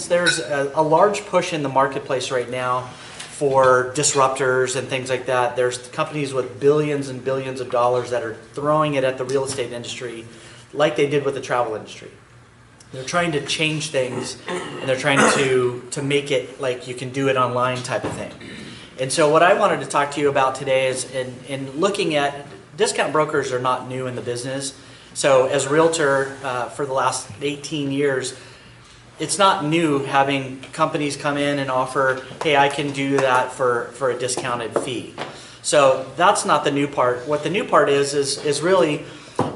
There's a large push in the marketplace right now for disruptors and things like that. There's companies with billions and billions of dollars that are throwing it at the real estate industry like they did with the travel industry. They're trying to change things, and they're trying to make it like you can do it online type of thing. And so what I wanted to talk to you about today is in looking at, discount brokers are not new in the business. So as a realtor for the last 18 years, it's not new having companies come in and offer, hey, I can do that for a discounted fee. So that's not the new part. What the new part is really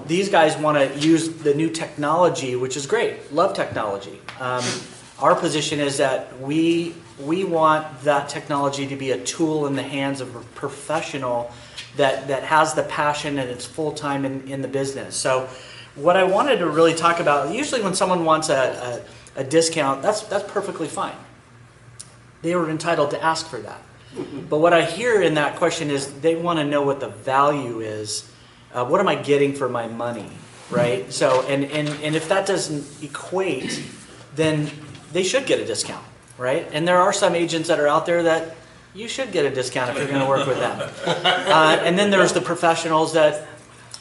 these guys want to use the new technology, which is great. Love technology. Our position is that we want that technology to be a tool in the hands of a professional that has the passion and it's full-time in the business. So what I wanted to really talk about, usually when someone wants a discount, that's perfectly fine. They were entitled to ask for that. But what I hear in that question is they want to know what the value is. What am I getting for my money, right? So, and if that doesn't equate, then they should get a discount, right? And there are some agents that are out there that you should get a discount if you're going to work with them. And then there's the professionals that,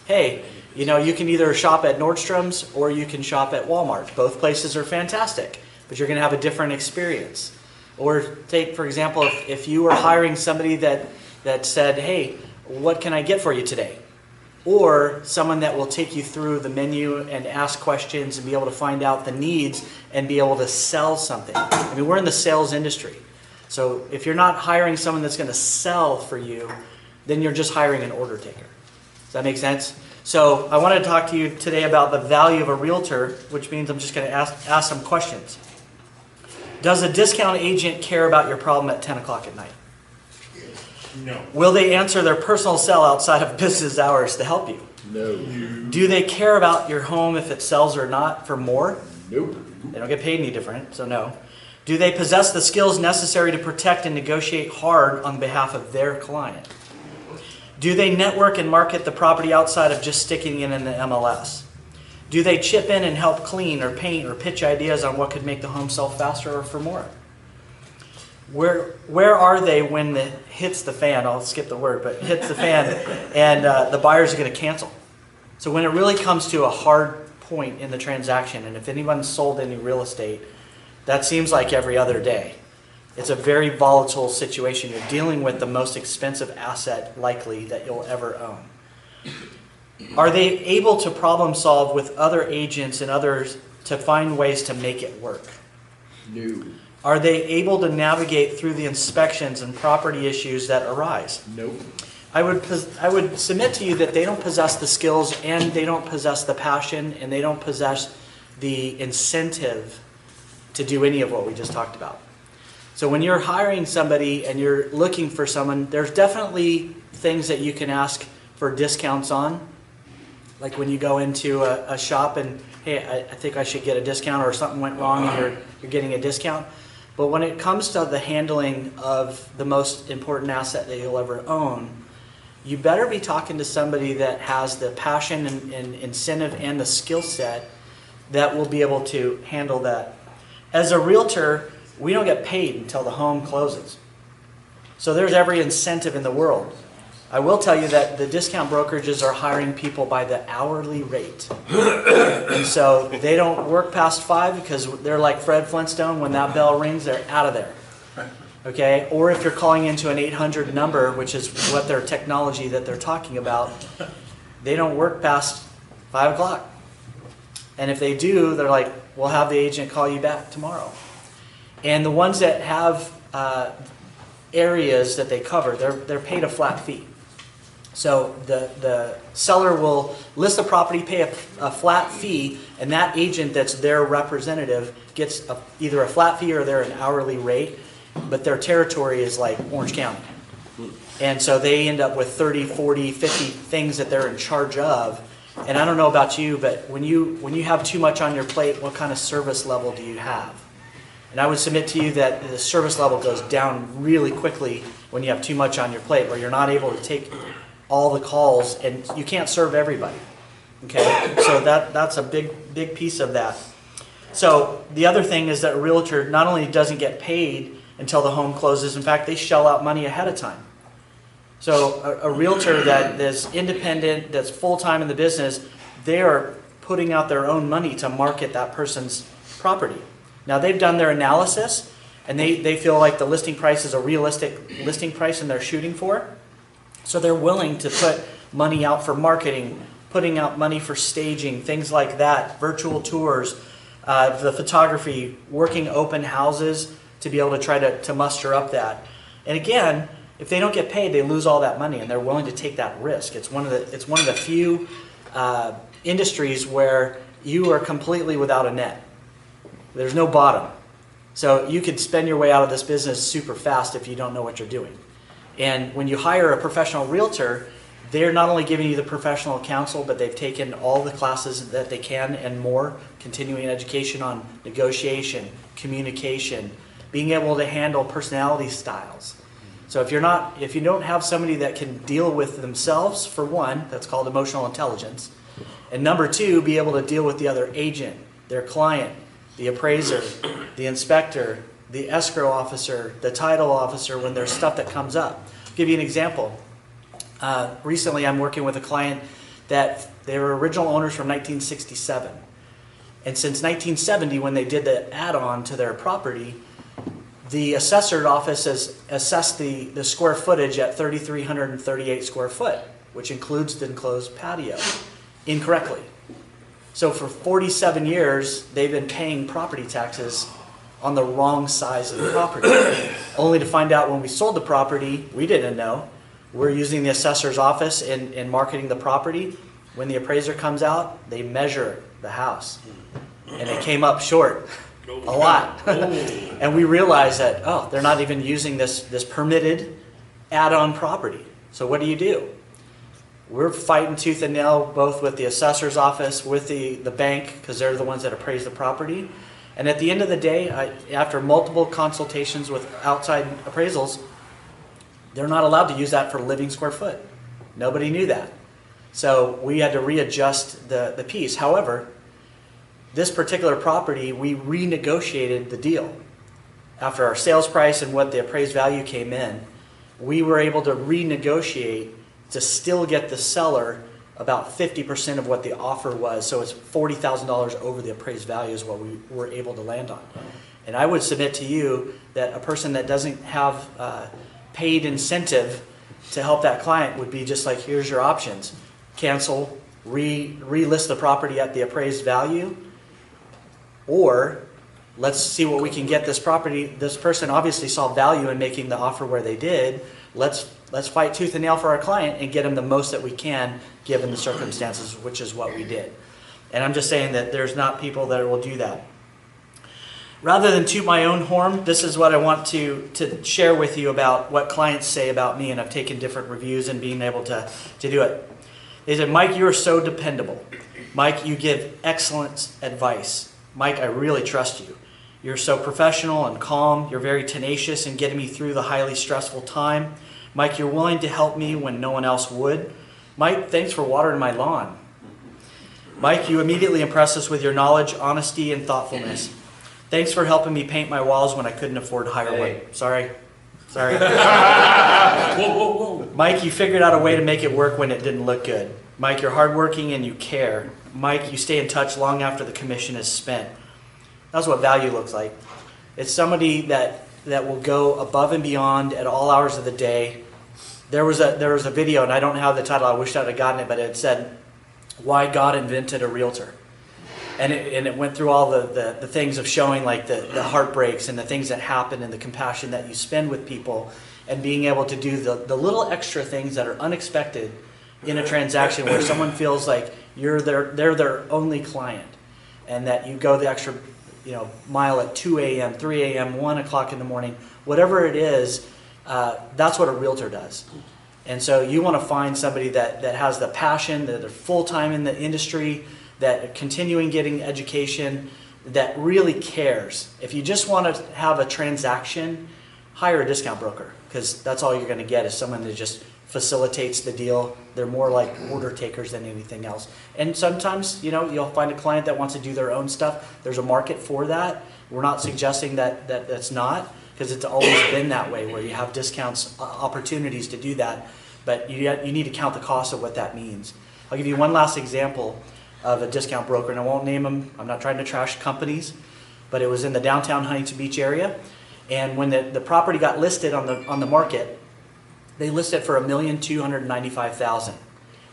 hey, you know, you can either shop at Nordstrom's or you can shop at Walmart. Both places are fantastic, but you're going to have a different experience. Or take, for example, if you were hiring somebody that said, hey, what can I get for you today? Or someone that will take you through the menu and ask questions and be able to find out the needs and be able to sell something. I mean, we're in the sales industry. So if you're not hiring someone that's going to sell for you, then you're just hiring an order taker. Does that make sense? So I want to talk to you today about the value of a realtor, which means I'm just going to ask some questions. Does a discount agent care about your problem at 10 o'clock at night? No. Will they answer their personal cell outside of business hours to help you? No. Do they care about your home if it sells or not for more? Nope. They don't get paid any different, so no. Do they possess the skills necessary to protect and negotiate hard on behalf of their client? Do they network and market the property outside of just sticking it in the MLS? Do they chip in and help clean or paint or pitch ideas on what could make the home sell faster or for more? Where are they when it hits the fan? I'll skip the word, but hits the fan and the buyers are going to cancel. So when it really comes to a hard point in the transaction, and if anyone's sold any real estate, that seems like every other day. It's a very volatile situation. You're dealing with the most expensive asset likely that you'll ever own. Are they able to problem solve with other agents and others to find ways to make it work? No. Are they able to navigate through the inspections and property issues that arise? Nope. I would submit to you that they don't possess the skills and they don't possess the passion and they don't possess the incentive to do any of what we just talked about. So when you're hiring somebody and you're looking for someone, there's definitely things that you can ask for discounts on. Like when you go into a shop and, hey, I think I should get a discount, or something went wrong and you're getting a discount. But when it comes to the handling of the most important asset that you'll ever own, you better be talking to somebody that has the passion and incentive and the skill set that will be able to handle that. As a realtor, we don't get paid until the home closes. So there's every incentive in the world. I will tell you that the discount brokerages are hiring people by the hourly rate. And so they don't work past 5 because they're like Fred Flintstone. When that bell rings, they're out of there. Okay? Or if you're calling into an 800 number, which is what their technology that they're talking about, they don't work past 5 o'clock. And if they do, they're like, we'll have the agent call you back tomorrow. And the ones that have areas that they cover, they're paid a flat fee. So the seller will list the property, pay a flat fee, and that agent that's their representative gets either a flat fee or they're an hourly rate, but their territory is like Orange County. And so they end up with 30, 40, 50 things that they're in charge of. And I don't know about you, but when you have too much on your plate, what kind of service level do you have? And I would submit to you that the service level goes down really quickly when you have too much on your plate, where you're not able to take all the calls and you can't serve everybody. Okay, so that's a big piece of that. So the other thing is that a realtor not only doesn't get paid until the home closes, in fact, they shell out money ahead of time. So a realtor that is independent, that's full-time in the business, they are putting out their own money to market that person's property. Now they've done their analysis and they feel like the listing price is a realistic listing price and they're shooting for. So they're willing to put money out for marketing, putting out money for staging, things like that, virtual tours, the photography, working open houses to be able to try to muster up that. And again, if they don't get paid, they lose all that money, and they're willing to take that risk. It's one of the few industries where you are completely without a net. There's no bottom. So you could spend your way out of this business super fast if you don't know what you're doing. And when you hire a professional realtor, they're not only giving you the professional counsel, but they've taken all the classes that they can and more, continuing education on negotiation, communication, being able to handle personality styles. So if you don't have somebody that can deal with themselves, for one, that's called emotional intelligence, and number two, be able to deal with the other agent, their client, the appraiser, the inspector, the escrow officer, the title officer when there's stuff that comes up. I'll give you an example. Recently I'm working with a client that they were original owners from 1967. And since 1970, when they did the add-on to their property, the assessor's office has assessed the square footage at 3,338 square foot, which includes the enclosed patio, incorrectly. So for 47 years, they've been paying property taxes on the wrong size of the property. Only to find out when we sold the property, we didn't know. We're using the assessor's office in marketing the property. When the appraiser comes out, they measure the house. And it came up short a lot. And we realized that, oh, they're not even using this permitted add-on property. So what do? We're fighting tooth and nail both with the assessor's office, with the bank, because they're the ones that appraise the property. And at the end of the day, after multiple consultations with outside appraisals, they're not allowed to use that for living square foot. Nobody knew that. So we had to readjust the piece. However, this particular property, we renegotiated the deal. After our sales price and what the appraised value came in, we were able to renegotiate to still get the seller about 50% of what the offer was. So it's $40,000 over the appraised value is what we were able to land on. And I would submit to you that a person that doesn't have paid incentive to help that client would be just like, here's your options. Cancel, relist the property at the appraised value, or let's see what we can get this property. This person obviously saw value in making the offer where they did. Let's fight tooth and nail for our client and get them the most that we can given the circumstances, which is what we did. And I'm just saying that there's not people that will do that. Rather than toot my own horn, this is what I want to share with you about what clients say about me, and I've taken different reviews and being able to do it. They said, Mike, you are so dependable. Mike, you give excellent advice. Mike, I really trust you. You're so professional and calm. You're very tenacious in getting me through the highly stressful time. Mike, you're willing to help me when no one else would. Mike, thanks for watering my lawn. Mike, you immediately impress us with your knowledge, honesty, and thoughtfulness. Thanks for helping me paint my walls when I couldn't afford hardwood. Sorry. Whoa. Mike, you figured out a way to make it work when it didn't look good. Mike, you're hardworking and you care. Mike, you stay in touch long after the commission is spent. That's what value looks like. It's somebody that will go above and beyond at all hours of the day. There was a video, and I don't have the title. I wish I'd have gotten it, but it said, "Why God Invented a Realtor." And it went through all the things of showing like the heartbreaks and the things that happen and the compassion that you spend with people, and being able to do the little extra things that are unexpected in a transaction where someone feels like they're their only client, and that you go the extra mile at 2 a.m., 3 a.m., 1 o'clock in the morning, whatever it is, that's what a realtor does. And so you want to find somebody that has the passion, that they're full-time in the industry, that are continuing getting education, that really cares. If you just want to have a transaction, hire a discount broker, because that's all you're going to get is someone that just facilitates the deal. They're more like order takers than anything else. And sometimes, you'll find a client that wants to do their own stuff. There's a market for that. We're not suggesting that that's not, because it's always been that way, where you have discounts, opportunities to do that. But you need to count the cost of what that means. I'll give you one last example of a discount broker, and I won't name them. I'm not trying to trash companies, but it was in the downtown Huntington Beach area. And when the property got listed on the market, they listed it for $1,295,000.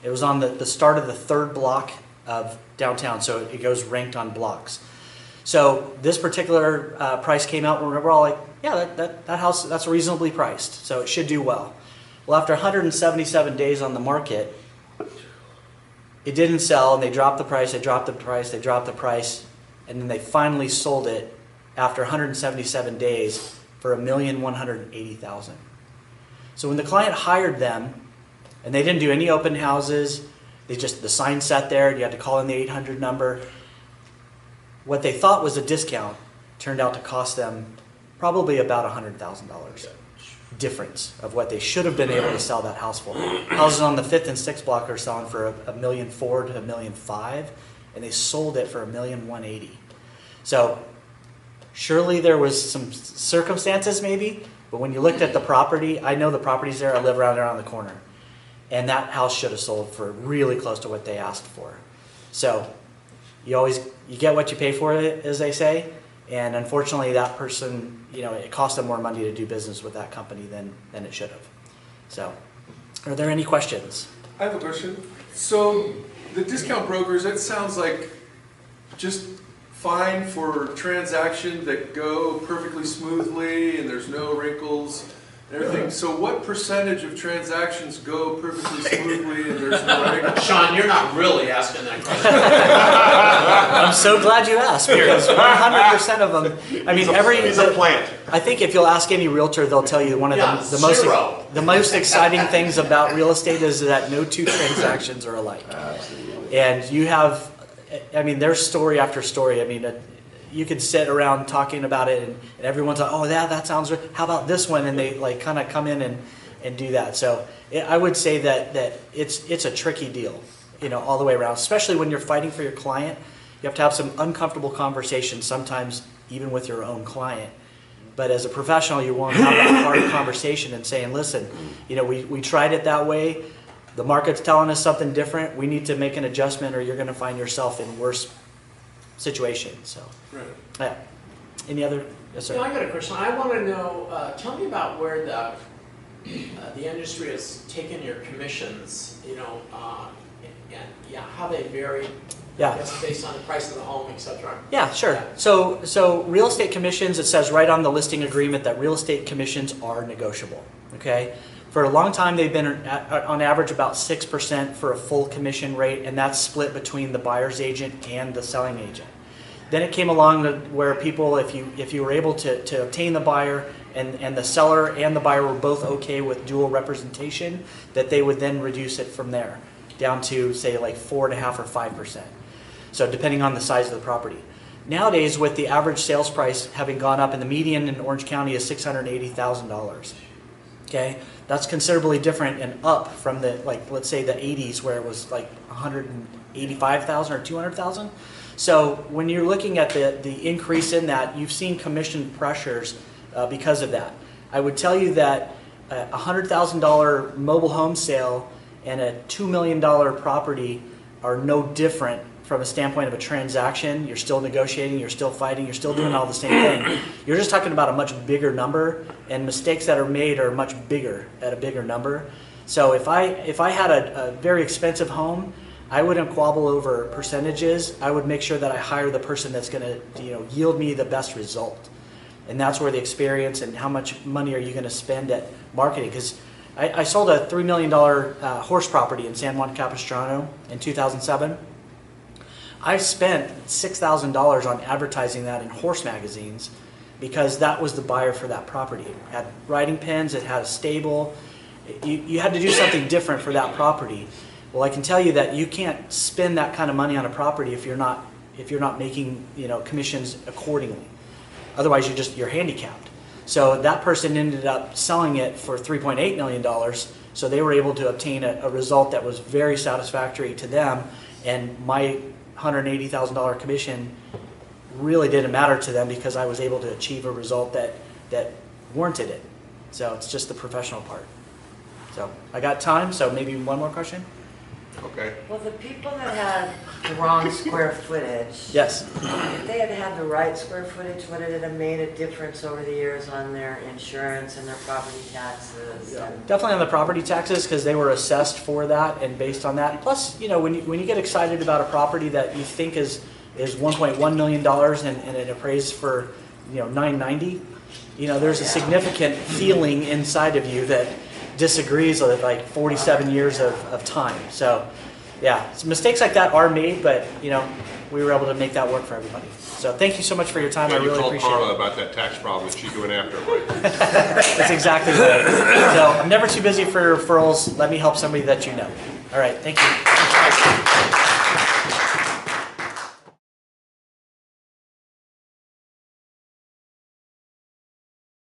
It was on the start of the third block of downtown, so it goes ranked on blocks. So this particular price came out, and we're all like, yeah, that house, that's reasonably priced, so it should do well. Well, after 177 days on the market, it didn't sell, and they dropped the price, they dropped the price, they dropped the price, and then they finally sold it after 177 days for $1,180,000. So when the client hired them, and they didn't do any open houses, the sign sat there, you had to call in the 800 number. What they thought was a discount turned out to cost them probably about $100,000 difference of what they should have been able to sell that house for. Houses on the 5th and 6th block are selling for $1,400,000 to $1,500,000, and they sold it for $1,180,000. So surely there was some circumstances maybe, but when you looked at the property, I know the property's there, I live around the corner, and that house should have sold for really close to what they asked for. So you get what you pay for, as they say. And unfortunately, that person, it cost them more money to do business with that company than it should have. So, are there any questions? I have a question. So, the discount brokers, that sounds like just fine for transactions that go perfectly smoothly and there's no wrinkles and everything. So, what percentage of transactions go perfectly smoothly and there's no wrinkles? Sean, you're not really asking that question. I'm so glad you asked, because 100% of them, He's a plant. I think if you'll ask any realtor, they'll tell you one of the most exciting things about real estate is that no two transactions are alike. And you have, there's story after story. You could sit around talking about it, and everyone's like, oh, that sounds good. How about this one? And they kind of come in and do that. So I would say that it's a tricky deal, all the way around, especially when you're fighting for your client. You have to have some uncomfortable conversations, sometimes even with your own client. But as a professional, you want to have that hard conversation and saying, listen, we tried it that way. The market's telling us something different. We need to make an adjustment, or you're going to find yourself in worse situations. So, Right. yeah. Any other? Yes, sir. Yeah, I got a question. I want to know, tell me about where the industry has taken your commissions, and how they vary, Yeah. I guess, based on the price of the home, etc. Yeah, sure. So real estate commissions, it says right on the listing agreement that real estate commissions are negotiable, okay? For a long time, they've been on average about 6% for a full commission rate, and that's split between the buyer's agent and the selling agent. Then it came along where people, if you were able to obtain the buyer and the seller and the buyer were both okay with dual representation, that they would then reduce it from there down to, say, like 4.5% or 5%. So depending on the size of the property. Nowadays, with the average sales price having gone up, and the median in Orange County is $680,000. Okay, that's considerably different and up from let's say the 80s, where it was like 185,000 or 200,000. So when you're looking at the increase in that, you've seen commission pressures because of that. I would tell you that a $100,000 mobile home sale and a $2 million property are no different from a standpoint of a transaction. You're still negotiating, you're still fighting, you're still doing all the same thing. You're just talking about a much bigger number, and mistakes that are made are much bigger at a bigger number. So if I had a very expensive home, I wouldn't quabble over percentages. I would make sure that I hire the person that's going to yield me the best result. And that's where the experience and how much money are you going to spend at marketing. Because I sold a $3 million horse property in San Juan Capistrano in 2007. I spent $6,000 on advertising that in horse magazines because that was the buyer for that property. It had riding pens, it had a stable. You had to do something different for that property. Well, I can tell you that you can't spend that kind of money on a property if you're not making commissions accordingly. Otherwise, you're handicapped. So that person ended up selling it for $3.8 million. So they were able to obtain a result that was very satisfactory to them, and my $180,000 commission really didn't matter to them because I was able to achieve a result that warranted it. So it's just the professional part. So I got time, so maybe one more question? Okay. Well, the people that had the wrong square footage, Yes. if they had had the right square footage, would it have made a difference over the years on their insurance and their property taxes? And Definitely on the property taxes, because they were assessed for that and based on that. Plus, you know, when you get excited about a property that you think is $1.1 million and it appraised for, you know, $990, you know, there's a significant feeling inside of you that disagrees with like 47 years of time. So yeah, so mistakes like that are made, but you know, we were able to make that work for everybody. So thank you so much for your time. I And you really called appreciate Carla it. about that tax problem that she's going after, right? That's exactly right. So I'm never too busy for referrals. Let me help somebody that you know. All right, thank you.